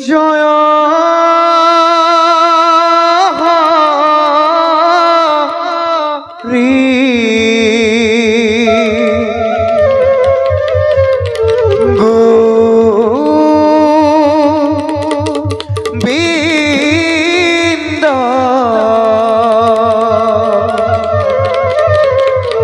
জয় হরি গোবিন্দ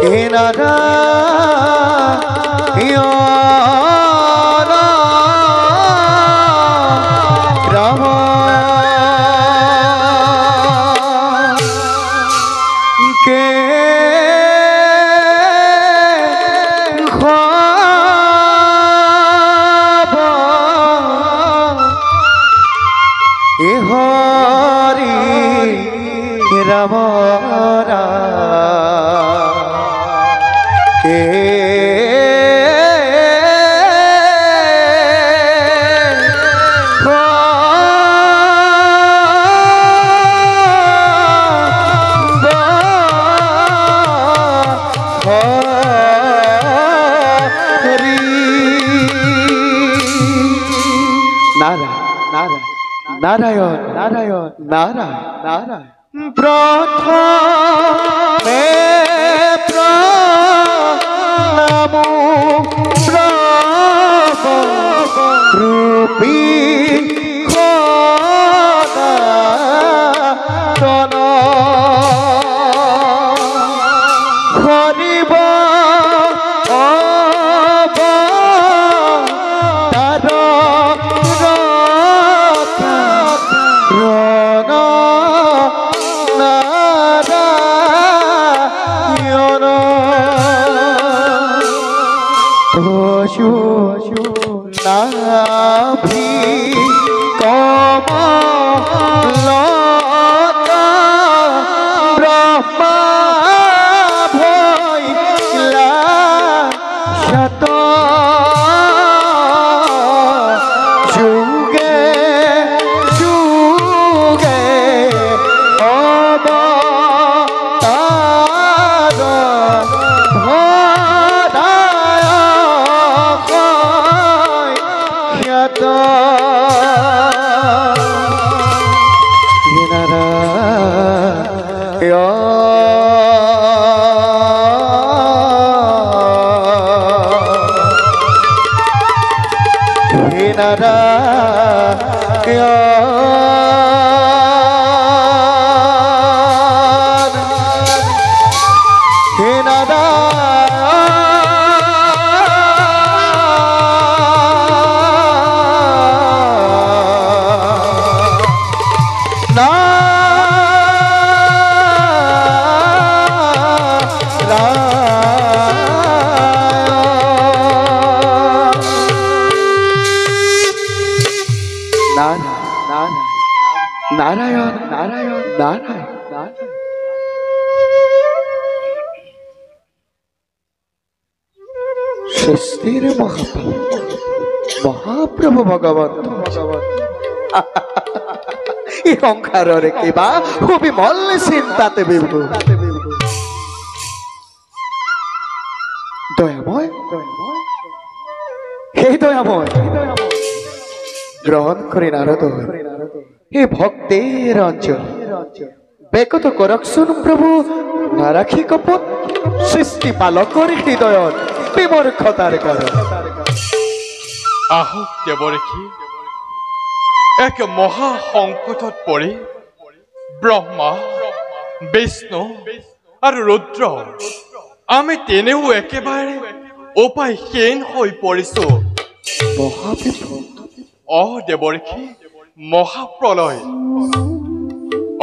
হে নারায়ণ রাম কে হরি রাম কে নারায়ণ নারায়ণ নারায়ণ নারায়ণ প্রথমে প্রণাম রূপী খোদন হরিব নাভি কমলতা ব্রহ্মা ভৈলা শত যুগে যুগে অবতার নারায়ণ নারায়ণ নারায়ণ নারায়ণ স্বস্তির মহাপ্রভু ভগবান এই অঙ্কারে কিবা খুবই মল্লে চিন্তাতে বিভু দয়াময় হে দয়াময় গ্রহণ করি নারদ হে ভক্তের অঞ্চল বেকত করক্ষণ প্রভু নারাখি কপট সৃষ্টি পালকর হৃদয় বিমূর্খতার কারণ আহক দেবরেখি এক মহা সংকটত পৰি ব্ৰহ্মা বিষ্ণু আৰু ৰুদ্ৰ আমি তেনেও একেবাৰে উপায়হীন হৈ পৰিছো দেবৰেখি মহাপ্ৰলয়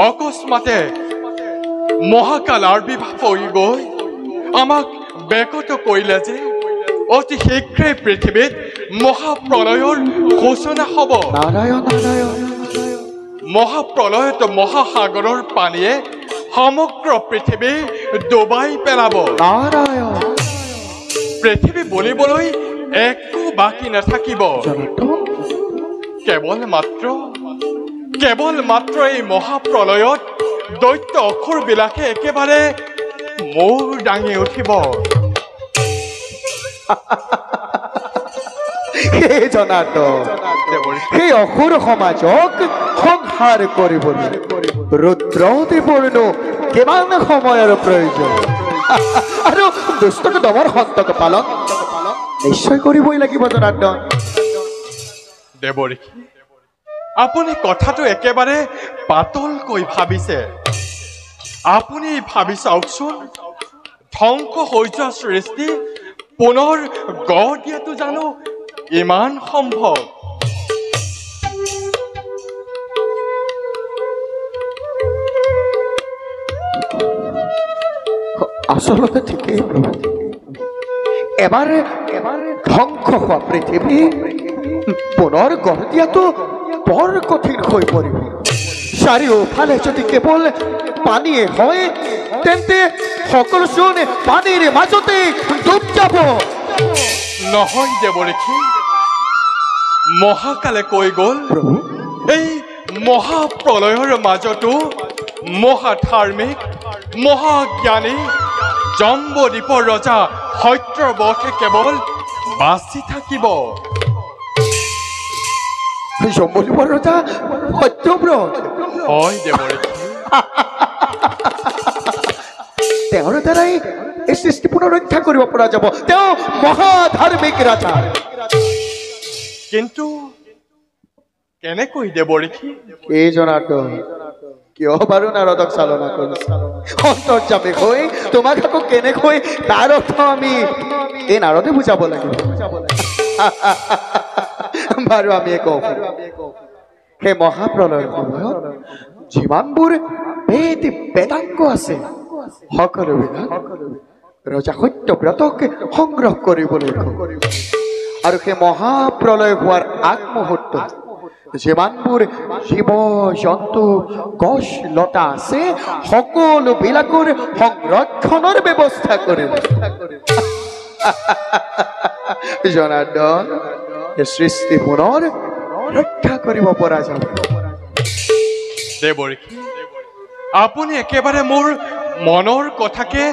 অকস্মাতে মহাকালাৰ বিবাহ হৈ গৈ আমাক বেকত কৰিলে যে অতি শীঘ্ৰে পৃথিৱীত মহাপ্ৰলয়ৰ ঘোষণা হ'ব নাৰায়ণ নাৰায়ণ মহাপ্ৰলয়ত মহাসাগৰৰ পানীয়ে সমগ্ৰ পৃথিৱী ডুবাই পেলাব নাৰায়ণ পৃথিৱী বলিবলৈ একো বাকী নাথাকিব কেৱল মাত্ৰ এই মহাপ্ৰলয়ত দৈত্য অসুৰবিলাকে একেবাৰে মূৰ দাঙি উঠিব হে জনাৰ্দন সেই অসুৰ সমাজক সংহাৰ কৰিবলৈ ৰুদ্ৰদেৱৰনো কিমান সময়ৰ প্ৰয়োজন আৰু দুষ্টক দমৰ সন্তক পালন নিশ্চয় কৰিবই লাগিব জনাৰ্দন। দেৱৰীষি, আপুনি কথাটো একেবাৰে পাতলকৈ ভাবিছে। আপুনি ভাবি চাওকচোন, ধ্বংস হৈ যোৱা সৃষ্টি পুনৰ গঢ় দিয়াটো জানো ইমান সম্ভৱ? আচলতে ঠিকেই প্ৰভু, এবাৰ ধ্বংস হোৱা পৃথিৱী পুনৰ গঢ় দিয়াটো বৰ কঠিন হৈ পৰিব। চাৰিওফালে যদি কেৱল পানীয়ে হয় তেন্তে সকলোচোন পানীৰ মাজতে ডুব যাব। নহয় দেৱৰীষি, মহাকালে কৈ গ'ল, এই মহাপ্ৰলয়ৰ মাজতো মহাধাৰ্মিক মহাজ্ঞানী জম্বুদ্বীপৰ ৰজা সত্যব্ৰতে কেৱল বাচি থাকিব। জম্বুদ্বীপৰ ৰজা সত্যব্ৰত? হয় দেৱৰীষি, তেওঁৰ দ্বাৰাই এই সৃষ্টি পুনৰ ৰক্ষা কৰিব পৰা যাব। তেওঁ মহাধাৰ্মিক ৰাজা। কিন্তু কেনেকৈ দেৱৰীষি? এই জনাৰ্দন, কিয় বাৰু নাৰদক চালনা কৰিছে? অন্তৰ্যামী হৈ তোমাক আকৌ কেনেকৈ তাৰ অৰ্থ আমি এই নাৰদে বুজাব লাগিব। বাৰু আমি কওঁ, সেই মহাপ্ৰলয়ৰ সময়ত যিমানবোৰ বেদ বেদাংগ আছে সকলোবিলাক ৰজা সত্যব্ৰতক সংগ্ৰহ কৰিবলৈ আৰু সেই মহাপ্ৰলয় হোৱাৰ আগমুহূৰ্তত যিমানবোৰ জীৱ জন্তু গছ লতা আছে সকলোবিলাকৰ সংৰক্ষণৰ ব্যৱস্থা কৰিল। জনাৰ্দন, সৃষ্টি পুনৰ ৰক্ষা কৰিব পৰা যাব। দেৱৰীষি, আপুনি একেবাৰে মোৰ মনৰ কথাকে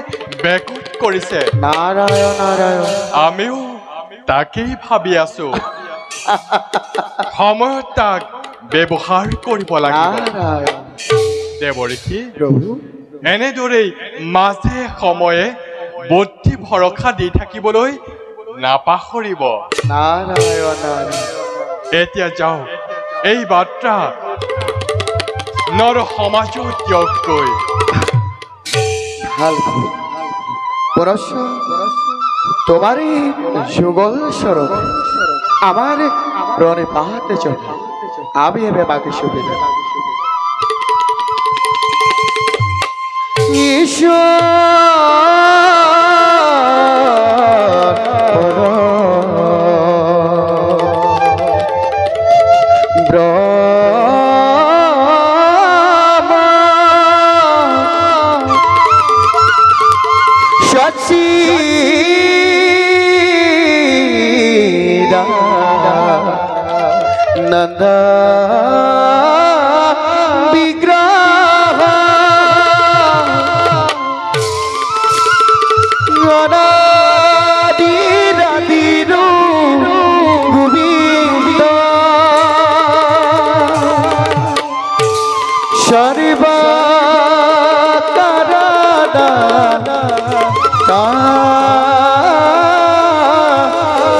বেকুত কৰিছে। নাৰায়ণ নাৰায়ণ, আমিও তাকেই ভাবি আছো। সময়ত তাক ব্যৱহাৰ কৰিব লাগিব। নাৰায়ণ। দেৱৰীষি, প্ৰভু, এনেদৰেই মাজে সময়ে বুদ্ধি ভৰসা দি থাকিবলৈ নাপাহৰিব। নাৰায়ণ নাৰায়ণ। এতিয়া যাওক, এই বাৰ্তা নৰ সমাজত দিয়কগৈ। ভাল পৰশু, তোমারই যুগল স্বরূপ আমার প্রণিপাত জন্য আমি এবে বাকি সুবিধা नंदा विग्रह अनादिरादिरो गोविंद सर्वकारणा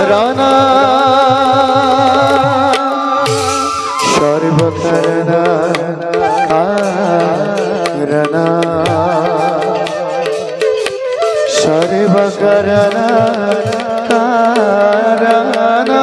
कारणा सर्वकारणा कारणा सर्वकारणा कारणा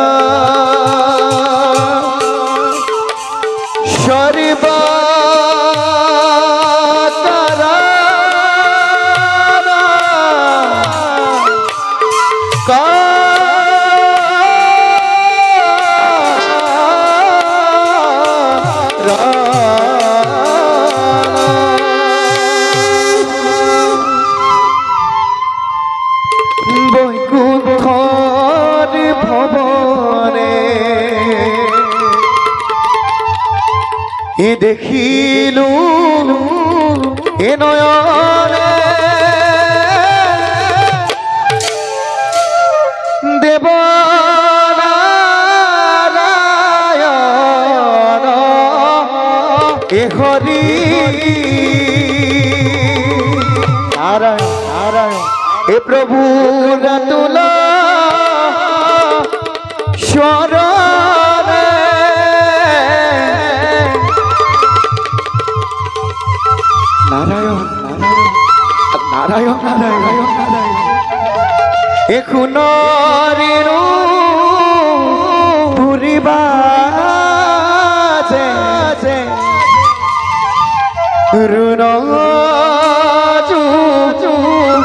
বৈকুণ্ঠর ভবনে এ দেখিলু এ নয়নে দেব নারায়ণ এ হরি নারায়ণ নারায়ণ হে প্রভু রাতুল স্বরণে নারায়ণ নারায়ণ নারায়ণ নারায়ণ নারায়ণ এখন পুরিবাজে রুণ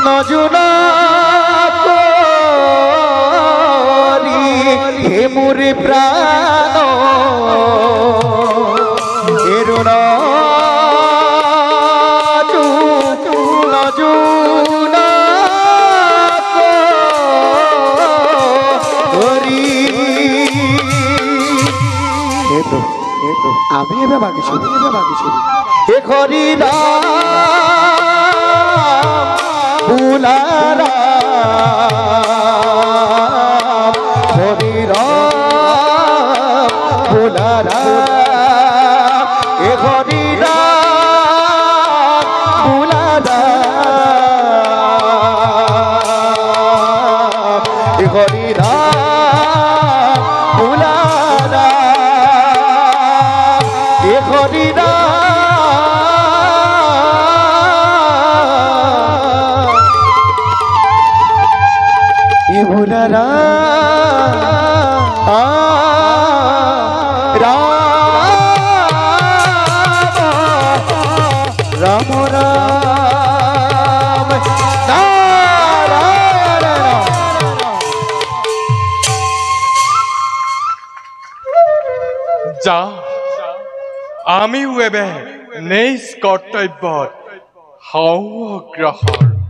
নজুনা করি হে মুরি প্রাণ হে রুণ নজুনা করি আমি এবার বাকি ছবি হে হরি রাম বুলারা হরি রাম বুলারা হে হরি রাম বুলারা হে হরি রাম বুলারা হে হরি রাম ভুলারা রাম রাম যা আমিও এবে নিজ কৰ্তব্যত হওঁ অগ্ৰসৰ